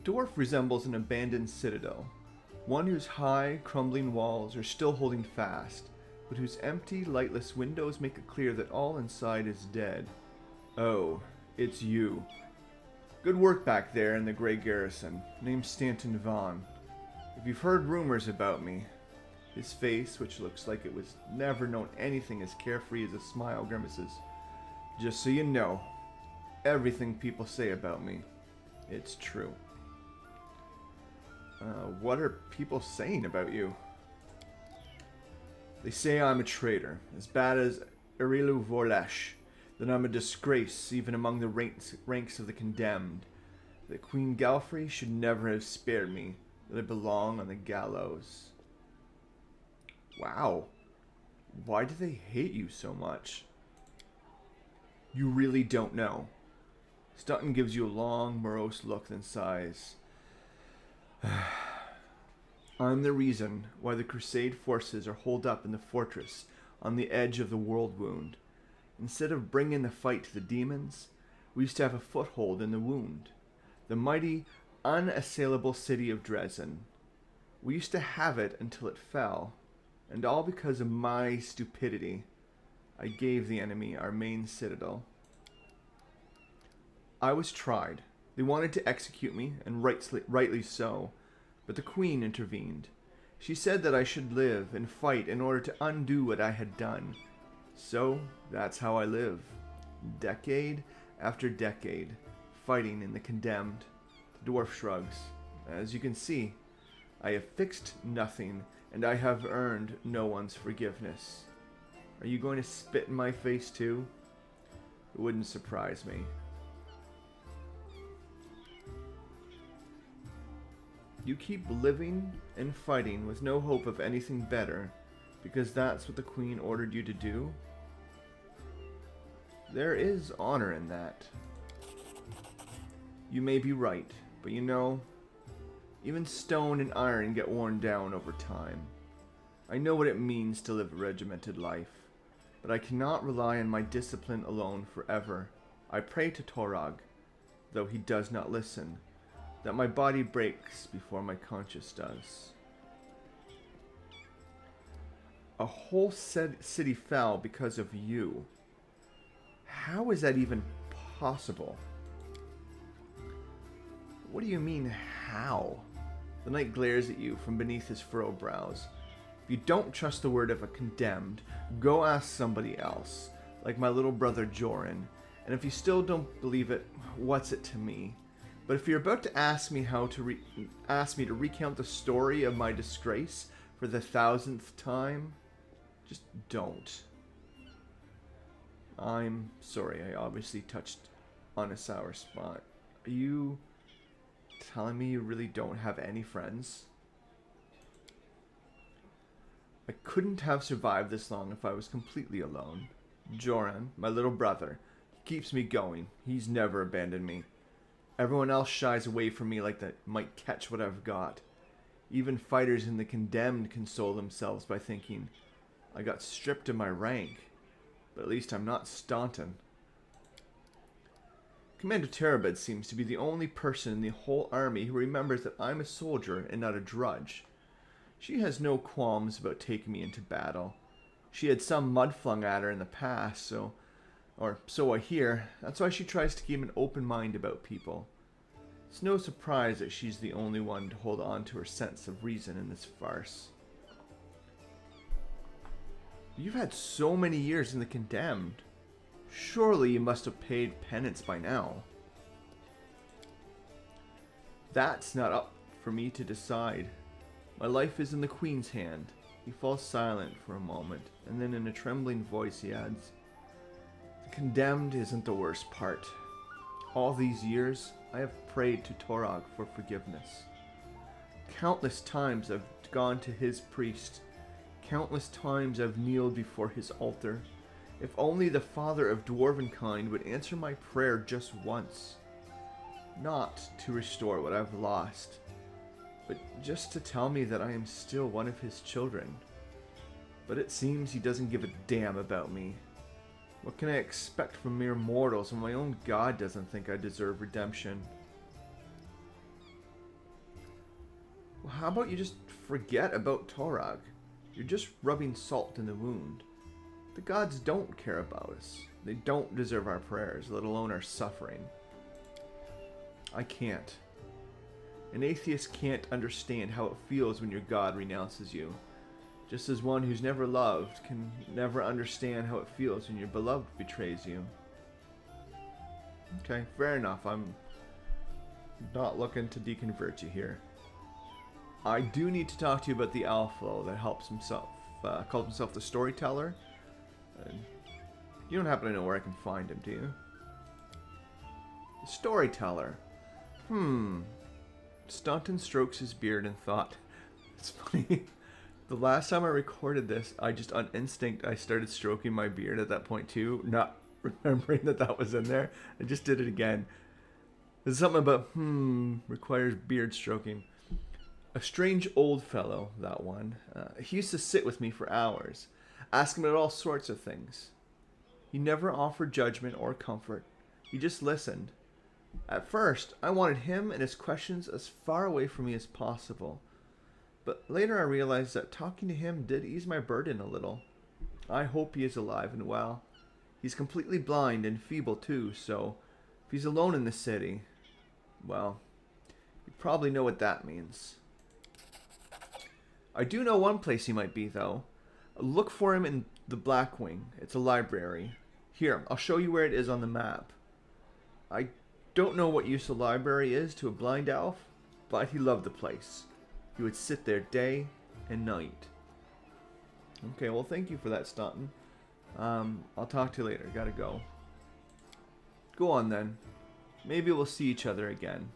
dwarf resembles an abandoned citadel, one whose high, crumbling walls are still holding fast, but whose empty, lightless windows make it clear that all inside is dead. Oh, it's you. Good work back there in the Grey Garrison, named Staunton Vahne. If you've heard rumors about me, his face, which looks like it was never known anything as carefree as a smile, grimaces. Just so you know, everything people say about me, it's true. What are people saying about you? They say I'm a traitor, as bad as Irilu Vorlesh, that I'm a disgrace even among the ranks of the condemned, that Queen Galfrey should never have spared me, that I belong on the gallows. Wow. Why do they hate you so much? You really don't know. Staunton gives you a long, morose look, then sighs. I'm the reason why the Crusade forces are holed up in the fortress on the edge of the world wound. Instead of bringing the fight to the demons, we used to have a foothold in the wound. The mighty, unassailable city of Dresden. We used to have it until it fell, and all because of my stupidity. I gave the enemy our main citadel. I was tried. They wanted to execute me, and rightly so, but the Queen intervened. She said that I should live and fight in order to undo what I had done. So, that's how I live. Decade after decade, fighting in the condemned. The dwarf shrugs. As you can see, I have fixed nothing, and I have earned no one's forgiveness. Are you going to spit in my face too? It wouldn't surprise me. You keep living and fighting with no hope of anything better, because that's what the Queen ordered you to do? There is honor in that. You may be right, but you know, even stone and iron get worn down over time. I know what it means to live a regimented life, but I cannot rely on my discipline alone forever. I pray to Torag, though he does not listen, that my body breaks before my conscience does. A whole city fell because of you. How is that even possible? What do you mean, how? The knight glares at you from beneath his furrowed brows. If you don't trust the word of a condemned, go ask somebody else, like my little brother Joran. And if you still don't believe it, what's it to me? But if you're about to ask me to recount the story of my disgrace for the 1000th time, just don't. I'm sorry, I obviously touched on a sour spot. Are you telling me you really don't have any friends? I couldn't have survived this long if I was completely alone. Joran, my little brother, keeps me going. He's never abandoned me. Everyone else shies away from me like they might catch what I've got. Even fighters in the condemned console themselves by thinking, I got stripped of my rank, but at least I'm not Staunton. Commander Terabed seems to be the only person in the whole army who remembers that I'm a soldier and not a drudge. She has no qualms about taking me into battle. She had some mud flung at her in the past, so I hear. That's why she tries to keep an open mind about people. It's no surprise that she's the only one to hold on to her sense of reason in this farce. You've had so many years in the condemned. Surely you must have paid penance by now. That's not up for me to decide. My life is in the Queen's hand. He falls silent for a moment, and then in a trembling voice he adds, the condemned isn't the worst part. All these years, I have prayed to Torag for forgiveness. Countless times I've gone to his priest. Countless times I've kneeled before his altar. If only the father of dwarvenkind would answer my prayer just once. Not to restore what I've lost, but just to tell me that I am still one of his children. But it seems he doesn't give a damn about me. What can I expect from mere mortals when my own God doesn't think I deserve redemption? How about you just forget about Torag? You're just rubbing salt in the wound. The gods don't care about us. They don't deserve our prayers, let alone our suffering. I can't. An atheist can't understand how it feels when your God renounces you. Just as one who's never loved can never understand how it feels when your beloved betrays you. Okay, fair enough. I'm not looking to deconvert you here. I do need to talk to you about the Alpha that helps himself, calls himself the Storyteller. You don't happen to know where I can find him, do you? The Storyteller. Staunton strokes his beard in thought. It's funny. The last time I recorded this, I just on instinct, I started stroking my beard at that point too, not remembering that was in there. I just did it again. There's something about, requires beard stroking. A strange old fellow, that one. He used to sit with me for hours, ask him about all sorts of things. He never offered judgment or comfort. He just listened. At first, I wanted him and his questions as far away from me as possible. But later I realized that talking to him did ease my burden a little. I hope he is alive and well. He's completely blind and feeble too, so if he's alone in the city, well, you probably know what that means. I do know one place he might be, though. Look for him in the Black Wing. It's a library. Here, I'll show you where it is on the map. I don't know what use a library is to a blind elf, but he loved the place. He would sit there day and night. Okay, well, thank you for that, Staunton. I'll talk to you later. Gotta go. Go on, then. Maybe we'll see each other again.